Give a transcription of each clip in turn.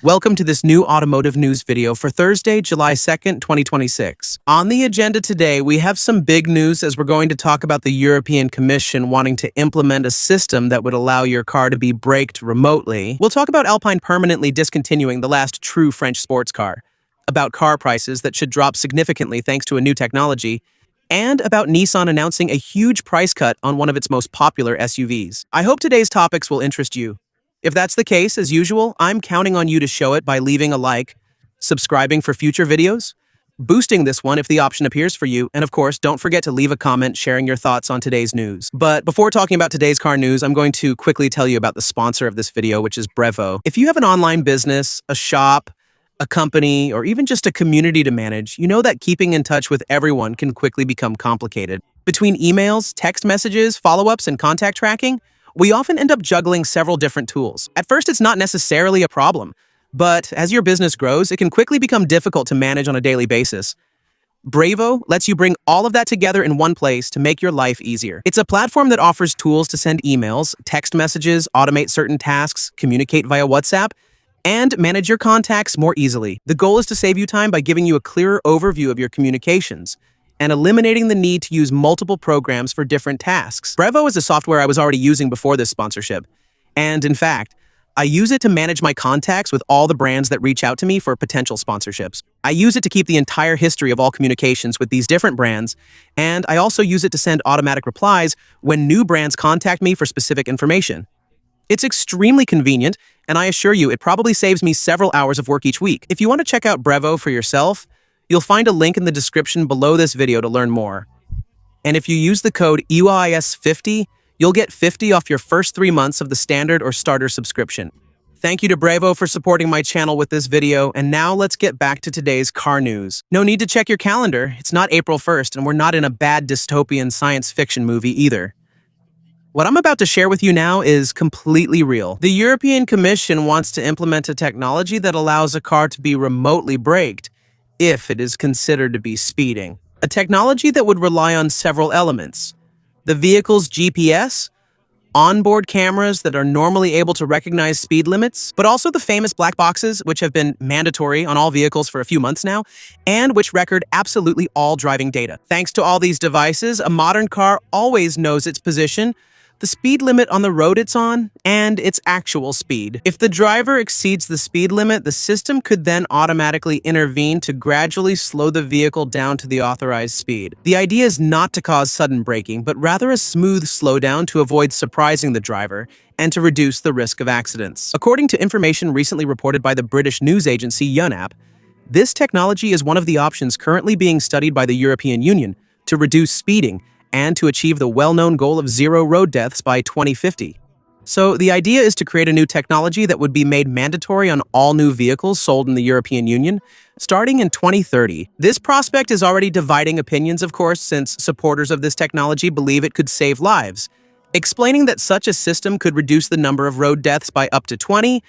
Welcome to this new automotive news video for Thursday, July 2nd, 2026. On the agenda today, we have some big news as we're going to talk about the European Commission wanting to implement a system that would allow your car to be braked remotely. We'll talk about Alpine permanently discontinuing the last true French sports car, about car prices that should drop significantly thanks to a new technology, and about Nissan announcing a huge price cut on one of its most popular SUVs. I hope today's topics will interest you. If that's the case, as usual, I'm counting on you to show it by leaving a like, subscribing for future videos, boosting this one if the option appears for you, and of course, don't forget to leave a comment sharing your thoughts on today's news. But before talking about today's car news, I'm going to quickly tell you about the sponsor of this video, which is Brevo. If you have an online business, a shop, a company, or even just a community to manage, you know that keeping in touch with everyone can quickly become complicated. Between emails, text messages, follow-ups, and contact tracking, we often end up juggling several different tools. At first, it's not necessarily a problem, but as your business grows, it can quickly become difficult to manage on a daily basis. Brevo lets you bring all of that together in one place to make your life easier. It's a platform that offers tools to send emails, text messages, automate certain tasks, communicate via WhatsApp, and manage your contacts more easily. The goal is to save you time by giving you a clearer overview of your communications and eliminating the need to use multiple programs for different tasks. Brevo is a software I was already using before this sponsorship. And in fact, I use it to manage my contacts with all the brands that reach out to me for potential sponsorships. I use it to keep the entire history of all communications with these different brands, and I also use it to send automatic replies when new brands contact me for specific information. It's extremely convenient, and I assure you it probably saves me several hours of work each week. If you want to check out Brevo for yourself, you'll find a link in the description below this video to learn more. And if you use the code EUIS50, you'll get 50 off your first 3 months of the standard or starter subscription. Thank you to Brevo for supporting my channel with this video, and now let's get back to today's car news. No need to check your calendar, it's not April 1st, and we're not in a bad dystopian science fiction movie either. What I'm about to share with you now is completely real. The European Commission wants to implement a technology that allows a car to be remotely braked if it is considered to be speeding. A technology that would rely on several elements: the vehicle's GPS, onboard cameras that are normally able to recognize speed limits, but also the famous black boxes, which have been mandatory on all vehicles for a few months now, and which record absolutely all driving data. Thanks to all these devices, a modern car always knows its position, the speed limit on the road it's on, and its actual speed. If the driver exceeds the speed limit, the system could then automatically intervene to gradually slow the vehicle down to the authorized speed. The idea is not to cause sudden braking, but rather a smooth slowdown to avoid surprising the driver and to reduce the risk of accidents. According to information recently reported by the British news agency Yonhap, this technology is one of the options currently being studied by the European Union to reduce speeding and to achieve the well-known goal of 0 road deaths by 2050. So the idea is to create a new technology that would be made mandatory on all new vehicles sold in the European Union, starting in 2030. This prospect is already dividing opinions, of course, since supporters of this technology believe it could save lives, explaining that such a system could reduce the number of road deaths by up to 20.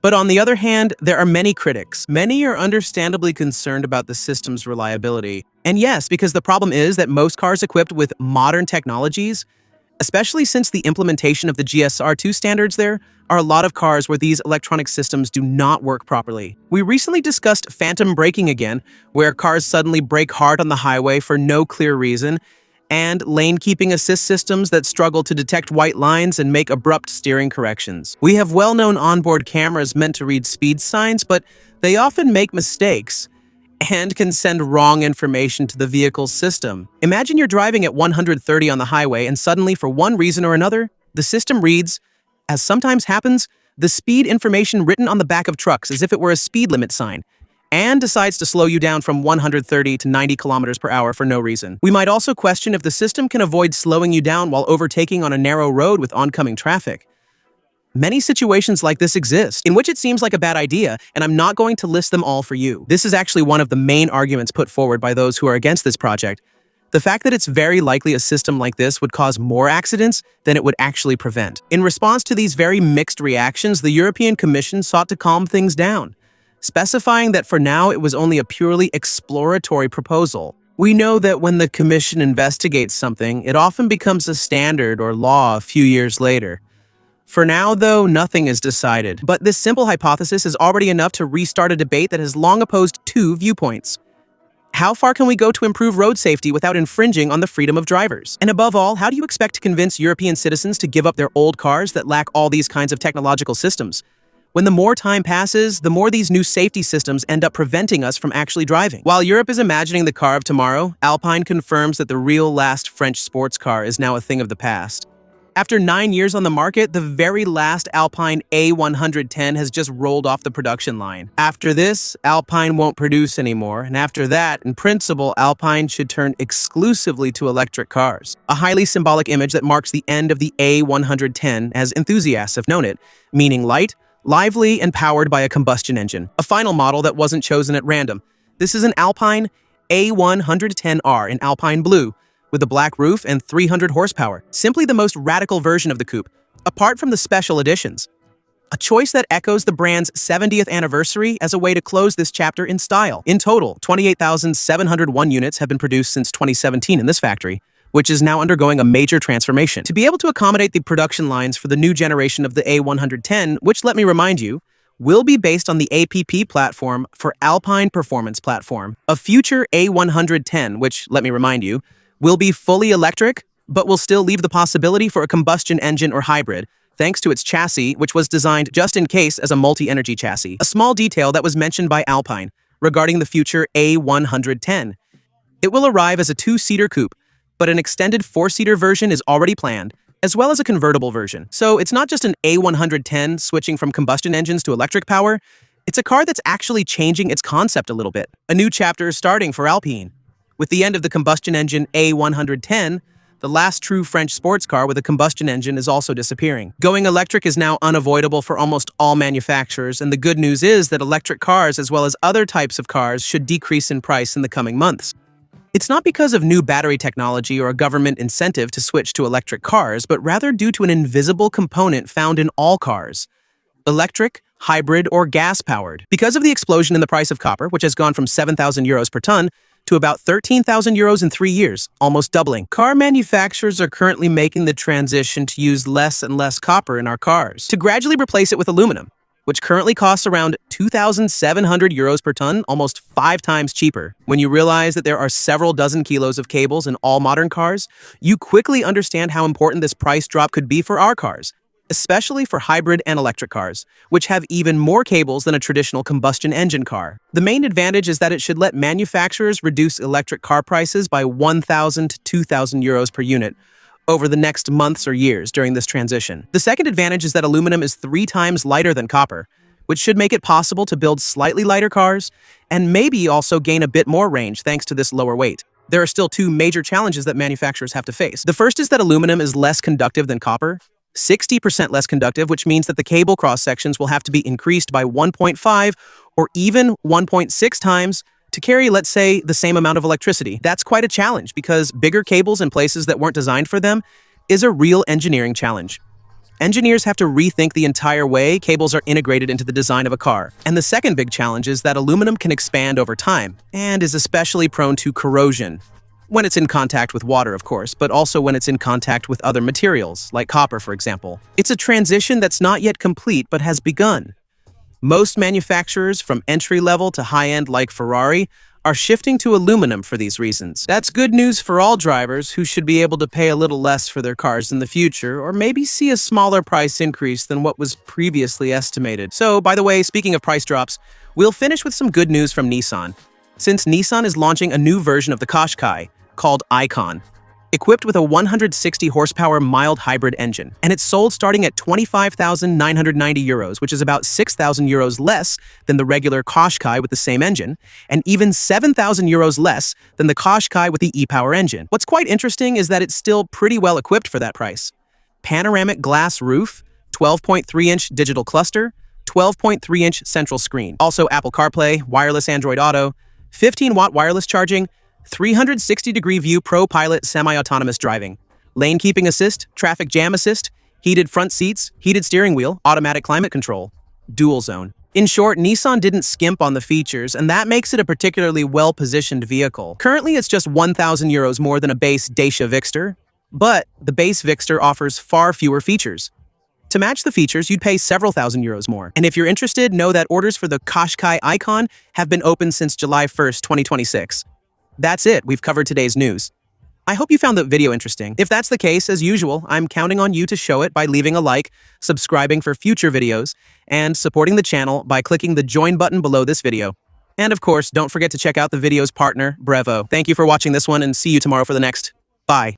But on the other hand, there are many critics. Many are understandably concerned about the system's reliability. And yes, because the problem is that most cars equipped with modern technologies, especially since the implementation of the GSR2 standards, there are a lot of cars where these electronic systems do not work properly. We recently discussed phantom braking again, where cars suddenly brake hard on the highway for no clear reason, and lane-keeping assist systems that struggle to detect white lines and make abrupt steering corrections. We have well-known onboard cameras meant to read speed signs, but they often make mistakes and can send wrong information to the vehicle's system. Imagine you're driving at 130 on the highway and suddenly, for one reason or another, the system reads, as sometimes happens, the speed information written on the back of trucks as if it were a speed limit sign, and decides to slow you down from 130 to 90 kilometers per hour for no reason. We might also question if the system can avoid slowing you down while overtaking on a narrow road with oncoming traffic. Many situations like this exist, in which it seems like a bad idea, and I'm not going to list them all for you. This is actually one of the main arguments put forward by those who are against this project. The fact that it's very likely a system like this would cause more accidents than it would actually prevent. In response to these very mixed reactions, the European Commission sought to calm things down, specifying that for now it was only a purely exploratory proposal. We know that when the Commission investigates something, it often becomes a standard or law a few years later. For now, though, nothing is decided. But this simple hypothesis is already enough to restart a debate that has long opposed two viewpoints. How far can we go to improve road safety without infringing on the freedom of drivers? And above all, how do you expect to convince European citizens to give up their old cars that lack all these kinds of technological systems? When the more time passes, the more these new safety systems end up preventing us from actually driving. While Europe is imagining the car of tomorrow, Alpine confirms that the real last French sports car is now a thing of the past. After 9 years on the market, the very last Alpine A110 has just rolled off the production line. After this, Alpine won't produce anymore, and after that, in principle, Alpine should turn exclusively to electric cars. A highly symbolic image that marks the end of the A110 as enthusiasts have known it, meaning light, lively, and powered by a combustion engine. A final model that wasn't chosen at random. This is an Alpine A110R in Alpine blue, with a black roof and 300 horsepower. Simply the most radical version of the coupe, apart from the special editions. A choice that echoes the brand's 70th anniversary as a way to close this chapter in style. In total, 28,701 units have been produced since 2017 in this factory, which is now undergoing a major transformation. To be able to accommodate the production lines for the new generation of the A110, which, let me remind you, will be based on the APP platform for Alpine Performance Platform. A future A110, which, let me remind you, will be fully electric, but will still leave the possibility for a combustion engine or hybrid, thanks to its chassis, which was designed just in case as a multi-energy chassis. A small detail that was mentioned by Alpine regarding the future A110. It will arrive as a two-seater coupe, but an extended four-seater version is already planned, as well as a convertible version. So it's not just an A110 switching from combustion engines to electric power, it's a car that's actually changing its concept a little bit. A new chapter is starting for Alpine. With the end of the combustion engine A110, the last true French sports car with a combustion engine is also disappearing. Going electric is now unavoidable for almost all manufacturers, and the good news is that electric cars, as well as other types of cars, should decrease in price in the coming months. It's not because of new battery technology or a government incentive to switch to electric cars, but rather due to an invisible component found in all cars: electric, hybrid, or gas-powered. Because of the explosion in the price of copper, which has gone from 7,000 euros per ton to about 13,000 euros in 3 years, almost doubling. Car manufacturers are currently making the transition to use less and less copper in our cars, to gradually replace it with aluminum, which currently costs around 2,700 euros per ton, almost 5 times cheaper. When you realize that there are several dozen kilos of cables in all modern cars, you quickly understand how important this price drop could be for our cars, especially for hybrid and electric cars, which have even more cables than a traditional combustion engine car. The main advantage is that it should let manufacturers reduce electric car prices by 1,000 to 2,000 euros per unit over the next months or years during this transition. The second advantage is that aluminum is 3 times lighter than copper, which should make it possible to build slightly lighter cars and maybe also gain a bit more range thanks to this lower weight. There are still 2 major challenges that manufacturers have to face. The first is that aluminum is less conductive than copper, 60% less conductive, which means that the cable cross-sections will have to be increased by 1.5 or even 1.6 times to carry, let's say, the same amount of electricity. That's quite a challenge because bigger cables in places that weren't designed for them is a real engineering challenge. Engineers have to rethink the entire way cables are integrated into the design of a car. And the second big challenge is that aluminum can expand over time and is especially prone to corrosion. When it's in contact with water, of course, but also when it's in contact with other materials, like copper, for example. It's a transition that's not yet complete, but has begun. Most manufacturers, from entry-level to high-end like Ferrari, are shifting to aluminum for these reasons. That's good news for all drivers who should be able to pay a little less for their cars in the future, or maybe see a smaller price increase than what was previously estimated. So, by the way, speaking of price drops, we'll finish with some good news from Nissan. Since Nissan is launching a new version of the Qashqai, called Icon, equipped with a 160 horsepower mild hybrid engine, and it's sold starting at 25,990 euros, which is about 6,000 euros less than the regular Qashqai with the same engine, and even 7,000 euros less than the Qashqai with the e-Power engine. What's quite interesting is that it's still pretty well equipped for that price. Panoramic glass roof, 12.3-inch digital cluster, 12.3-inch central screen. Also Apple CarPlay, wireless Android Auto, 15-watt wireless charging, 360-degree view Pro Pilot semi-autonomous driving, lane keeping assist, traffic jam assist, heated front seats, heated steering wheel, automatic climate control, dual zone. In short, Nissan didn't skimp on the features, and that makes it a particularly well-positioned vehicle. Currently, it's just 1,000 euros more than a base Dacia Vixter, but the base Vixter offers far fewer features. To match the features, you'd pay several thousand euros more. And if you're interested, know that orders for the Qashqai Icon have been open since July 1st, 2026. That's it, we've covered today's news. I hope you found the video interesting. If that's the case, as usual, I'm counting on you to show it by leaving a like, subscribing for future videos, and supporting the channel by clicking the join button below this video. And of course, don't forget to check out the video's partner, Brevo. Thank you for watching this one and see you tomorrow for the next. Bye.